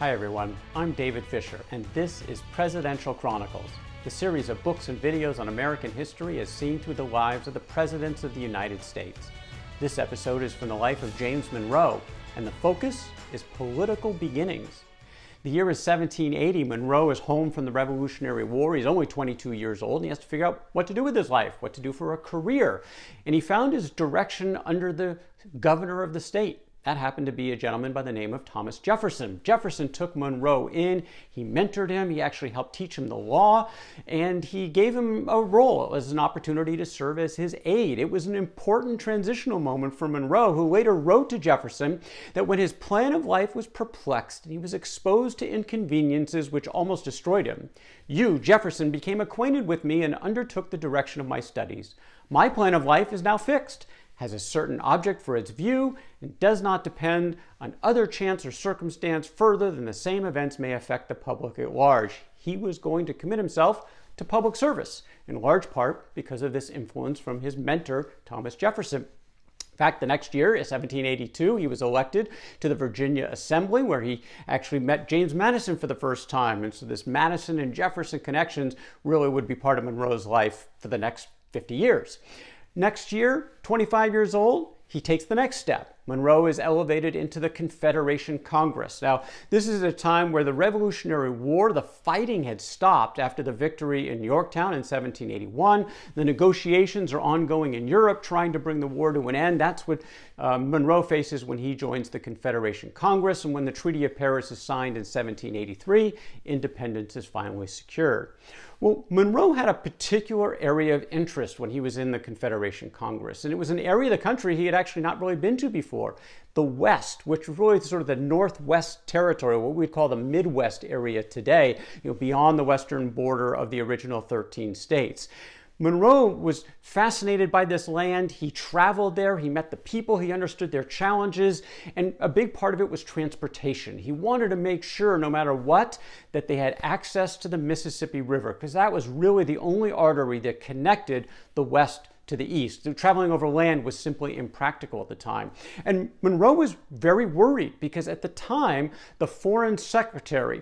Hi everyone, I'm David Fisher, and this is Presidential Chronicles, the series of books and videos on American history as seen through the lives of the presidents of the United States. This episode is from the life of James Monroe, and the focus is political beginnings. The year is 1780. Monroe is home from the Revolutionary War. He's only 22 years old, and he has to figure out what to do with his life, what to do for a career. And he found his direction under the governor of the state. That happened to be a gentleman by the name of Thomas Jefferson. Jefferson took Monroe in, he mentored him, he actually helped teach him the law, and he gave him a role as an opportunity to serve as his aide. It was an important transitional moment for Monroe, who later wrote to Jefferson that when his plan of life was perplexed and he was exposed to inconveniences which almost destroyed him, you, Jefferson, became acquainted with me and undertook the direction of my studies. My plan of life is now fixed, has a certain object for its view, and does not depend on other chance or circumstance further than the same events may affect the public at large. He was going to commit himself to public service, in large part because of this influence from his mentor, Thomas Jefferson. In fact, the next year, in 1782, he was elected to the Virginia Assembly, where he actually met James Madison for the first time. And so this Madison and Jefferson connections really would be part of Monroe's life for the next 50 years. Next year, 25 years old, he takes the next step. Monroe is elevated into the Confederation Congress. Now, this is a time where the Revolutionary War, the fighting had stopped after the victory in Yorktown in 1781. The negotiations are ongoing in Europe, trying to bring the war to an end. That's what Monroe faces when he joins the Confederation Congress. And when the Treaty of Paris is signed in 1783, independence is finally secured. Well, Monroe had a particular area of interest when he was in the Confederation Congress, and it was an area of the country he had actually not really been to before. The West, which was really sort of the Northwest territory, what we'd call the Midwest area today, beyond the western border of the original 13 states. Monroe was fascinated by this land. He traveled there, he met the people, he understood their challenges, and a big part of it was transportation. He wanted to make sure, no matter what, that they had access to the Mississippi River, because that was really the only artery that connected the West to the east. Traveling over land was simply impractical at the time. And Monroe was very worried because at the time, the Foreign Secretary,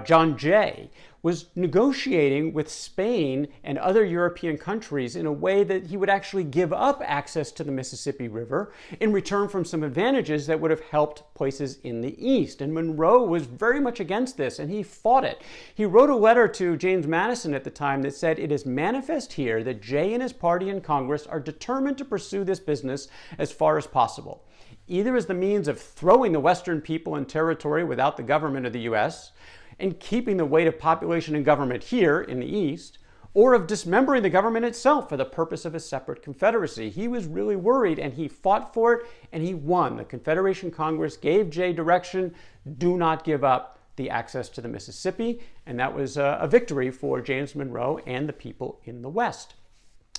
John Jay, was negotiating with Spain and other European countries in a way that he would actually give up access to the Mississippi River in return from some advantages that would have helped places in the East. And Monroe was very much against this, and he fought it. He wrote a letter to James Madison at the time that said, "It is manifest here that Jay and his party in Congress are determined to pursue this business as far as possible, either as the means of throwing the Western people and territory without the government of the U.S., and keeping the weight of population and government here in the East, or of dismembering the government itself for the purpose of a separate confederacy." He was really worried, and he fought for it, and he won. The Confederation Congress gave Jay direction: do not give up the access to the Mississippi, and that was a victory for James Monroe and the people in the West.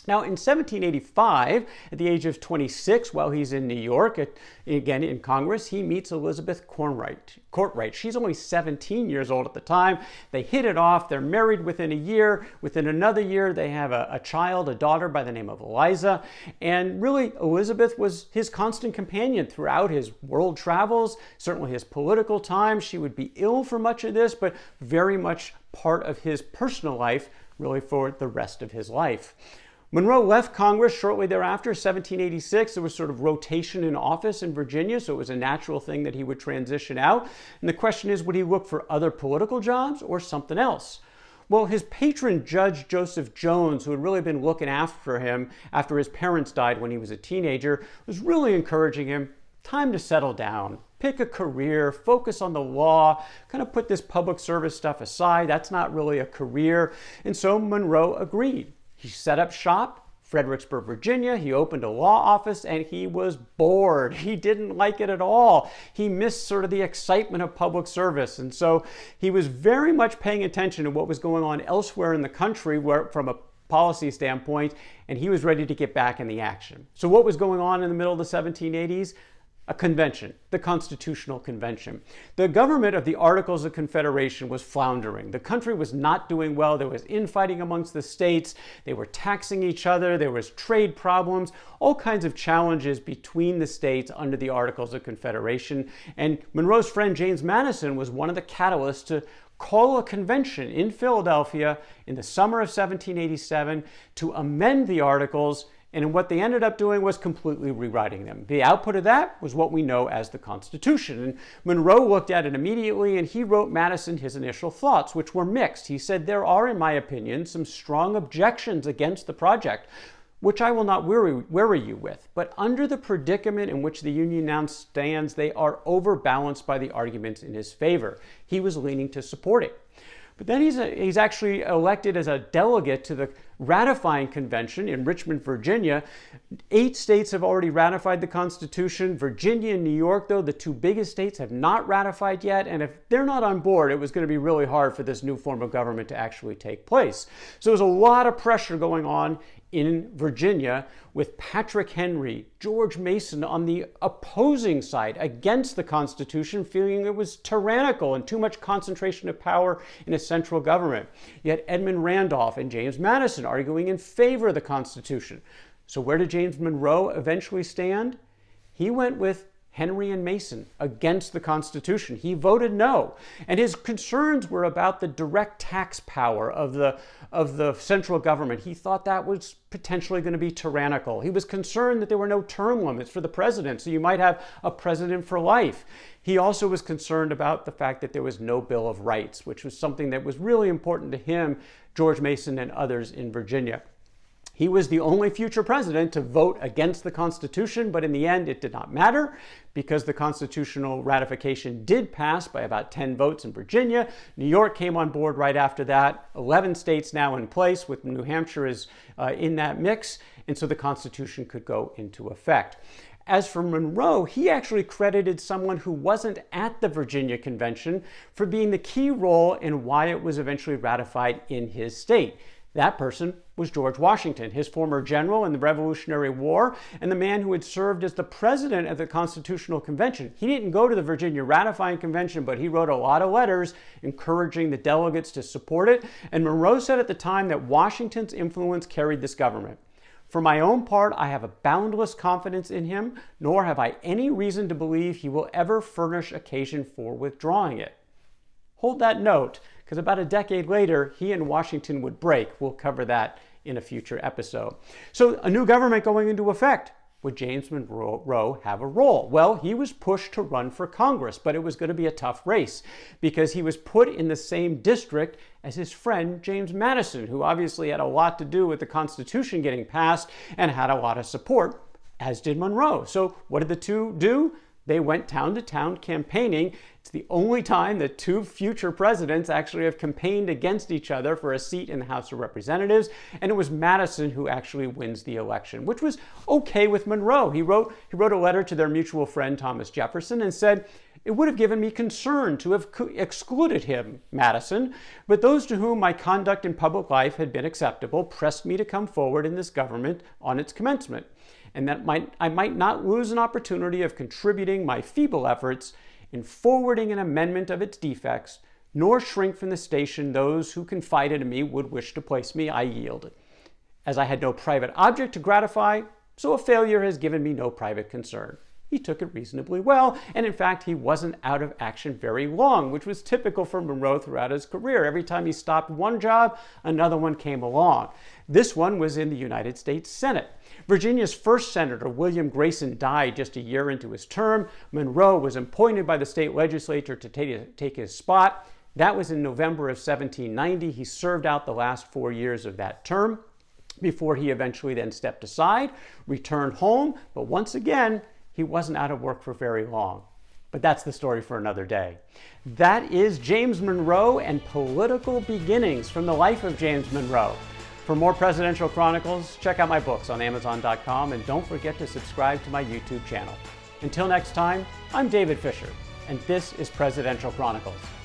Now, in 1785, at the age of 26, while he's in New York, again in Congress, he meets Elizabeth Kortright. She's only 17 years old at the time. They hit it off. They're married within a year. Within another year, they have a child, a daughter by the name of Eliza. And really, Elizabeth was his constant companion throughout his world travels, certainly his political time. She would be ill for much of this, but very much part of his personal life, really for the rest of his life. Monroe left Congress shortly thereafter, 1786. There was sort of rotation in office in Virginia, so it was a natural thing that he would transition out. And the question is, would he look for other political jobs or something else? Well, his patron, Judge Joseph Jones, who had really been looking after him after his parents died when he was a teenager, was really encouraging him, time to settle down. Pick a career, focus on the law, kind of put this public service stuff aside. That's not really a career. And so Monroe agreed. He set up shop, Fredericksburg, Virginia. He opened a law office, and he was bored. He didn't like it at all. He missed sort of the excitement of public service. And so he was very much paying attention to what was going on elsewhere in the country from a policy standpoint, and he was ready to get back in the action. So what was going on in the middle of the 1780s? a convention, the Constitutional Convention. The government of the Articles of Confederation was floundering. The country was not doing well. There was infighting amongst the states. They were taxing each other. There was trade problems, all kinds of challenges between the states under the Articles of Confederation. And Monroe's friend James Madison was one of the catalysts to call a convention in Philadelphia in the summer of 1787 to amend the Articles, and what they ended up doing was completely rewriting them. The output of that was what we know as the Constitution. And Monroe looked at it immediately, and he wrote Madison his initial thoughts, which were mixed. He said, "There are, in my opinion, some strong objections against the project, which I will not weary you with. But under the predicament in which the Union now stands, they are overbalanced by the arguments in his favor." He was leaning to support it. But then he's actually elected as a delegate to the Ratifying Convention in Richmond, Virginia. 8 states have already ratified the Constitution. Virginia and New York, though, the 2 biggest states, have not ratified yet. And if they're not on board, it was going to be really hard for this new form of government to actually take place. So there's a lot of pressure going on in Virginia with Patrick Henry, George Mason on the opposing side against the Constitution, feeling it was tyrannical and too much concentration of power in a central government. Yet Edmund Randolph and James Madison arguing in favor of the Constitution. So where did James Monroe eventually stand? He went with Henry and Mason against the Constitution. He voted no. And his concerns were about the direct tax power of the central government. He thought that was potentially going to be tyrannical. He was concerned that there were no term limits for the president, so you might have a president for life. He also was concerned about the fact that there was no Bill of Rights, which was something that was really important to him, George Mason, and others in Virginia. He was the only future president to vote against the Constitution, but in the end, it did not matter because the constitutional ratification did pass by about 10 votes in Virginia. New York came on board right after that. 11 states now in place, with New Hampshire is in that mix, and so the Constitution could go into effect. As for Monroe, he actually credited someone who wasn't at the Virginia Convention for being the key role in why it was eventually ratified in his state. That person was George Washington, his former general in the Revolutionary War, and the man who had served as the president of the Constitutional Convention. He didn't go to the Virginia Ratifying Convention, but he wrote a lot of letters encouraging the delegates to support it. And Monroe said at the time that Washington's influence carried this government. "For my own part, I have a boundless confidence in him, nor have I any reason to believe he will ever furnish occasion for withdrawing it." Hold that note, because about a decade later, he and Washington would break. We'll cover that in a future episode. So a new government going into effect. Would James Monroe have a role? Well, he was pushed to run for Congress, but it was going to be a tough race because he was put in the same district as his friend James Madison, who obviously had a lot to do with the Constitution getting passed and had a lot of support, as did Monroe. So what did the two do? They went town to town campaigning. It's the only time that 2 future presidents actually have campaigned against each other for a seat in the House of Representatives. And it was Madison who actually wins the election, which was okay with Monroe. He wrote a letter to their mutual friend, Thomas Jefferson, and said, "It would have given me concern to have excluded him, Madison, but those to whom my conduct in public life had been acceptable pressed me to come forward in this government on its commencement, and that I might not lose an opportunity of contributing my feeble efforts in forwarding an amendment of its defects, nor shrink from the station those who confided in me would wish to place me. I yielded. As I had no private object to gratify, so a failure has given me no private concern." He took it reasonably well, and in fact, he wasn't out of action very long, which was typical for Monroe throughout his career. Every time he stopped one job, another one came along. This one was in the United States Senate. Virginia's first senator, William Grayson, died just a year into his term. Monroe was appointed by the state legislature to take his spot. That was in November of 1790. He served out the last 4 years of that term before he eventually then stepped aside, returned home, but once again, he wasn't out of work for very long. But that's the story for another day. That is James Monroe and political beginnings from the life of James Monroe. For more Presidential Chronicles, check out my books on Amazon.com, and don't forget to subscribe to my YouTube channel. Until next time, I'm David Fisher, and this is Presidential Chronicles.